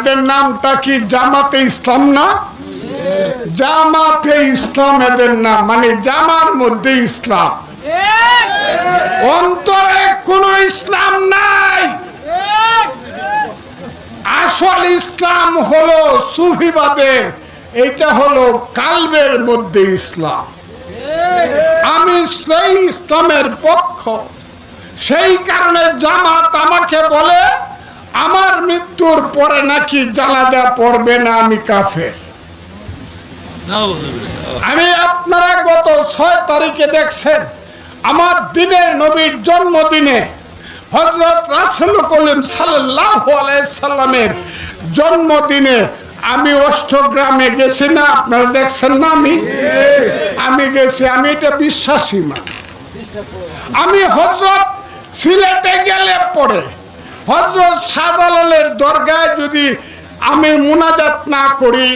এদের নামটা কি জামাতে ইসলাম না? জামাতে ইসলাম এদের নাম, মানে জামার মধ্যে ইসলাম, অন্তরে কোনো ইসলাম নাই। আসল ইসলাম হলো সুফিবাদের, এটা হলো কালবের মধ্যে ইসলাম। আমি সেই ইসলামের পক্ষ, সেই কারণে জামাত আমাকে বলে আমার মৃত্যুর পরে নাকি জানাজা পড়বে না, আমি কাফের। আমি আপনারা গত 6 তারিখে দেখছেন আমার দিনের নবীর জন্মদিনে হযরত রাসূল করিম সাল্লাল্লাহু আলাইহি সাল্লামের জন্মদিনে আমি অষ্টগ্রামে গেছি না? আপনারা দেখছেন না? আমি গেছি, আমি এটা বিশ্বাসী না। আমি হযরত সিলেটে গেলে পরে হযরত শাহজালালের দরগায় যদি আমি মুনাজাত না করি,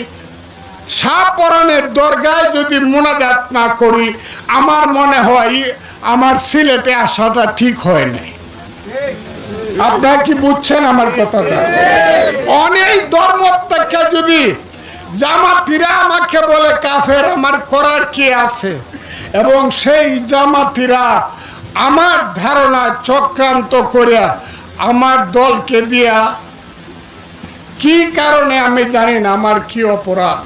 শাহপরানের দরগায় যদি মুনাজাত না করি, আমার মনে হয় আমার সিলেটে আসাটা ঠিক হয় নাই। আপনারা কি বুঝছেন আমার কথাটা? অনেক ধর্ম থেকে যদি জামাতিরা আমাকে বলে কাফের, আমার করার কি আছে? এবং সেই জামাতিরা আমার ধারণা চক্রান্ত করিয়া আমার দলকে দিয়া, কি কারণে আমি জানি না, আমার কি অপরাধ,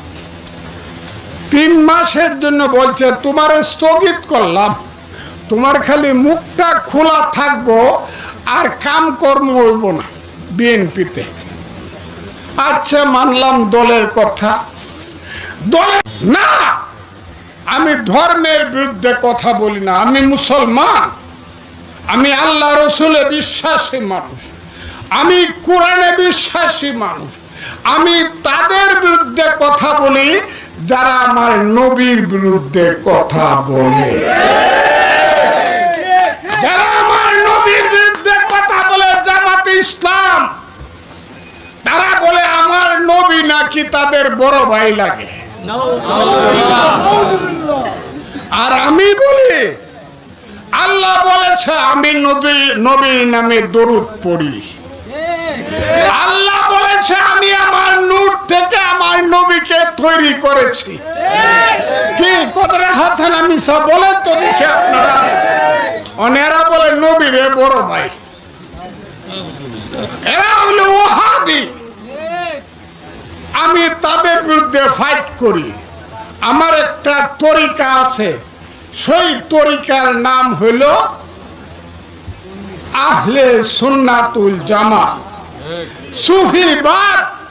3 মাসের জন্য বলছে তোমারে স্থগিত করলাম, তোমার খালি মুখটা খোলা থাকবো আর কাম কর্ম হইব না বিএনপিতে। আচ্ছা, মানলাম দলের কথা। দলের না, আমি ধর্মের বিরুদ্ধে কথা বলি না, আমি মুসলমান, আমি আল্লাহ রসুলে বিশ্বাসী মানুষ, আমি কোরআনে বিশ্বাসী মানুষ। আমি তাদের বিরুদ্ধে কথা বলি যারা আমার নবীর বিরুদ্ধে কথা বলে। যারা আমার নবীর বিরুদ্ধে কথা বলে জামাতে ইসলাম, তারা বলে আমার নবী নাকি তাদের বড় ভাই লাগে। আর আমি বলি আল্লাহ বলেছে আমি নবীর নামে দরুদ পড়ি। আল্লাহ বলেছে আমি আমার নূর থেকে আমার নবীকে তৈরি করেছি। কি কথাটা হাসান আমি সব বলেন তো দেখে আপনারা। অনেরা বলে নবীরে বড় ভাই, এরা হলো ওহাবি। আমি তাদের বিরুদ্ধে ফাইট করি। আমার একটা তরিকা আছে, সেই তরিকার নাম হইল আহলে সুন্নাতুল জামাত, সুফিবাদ।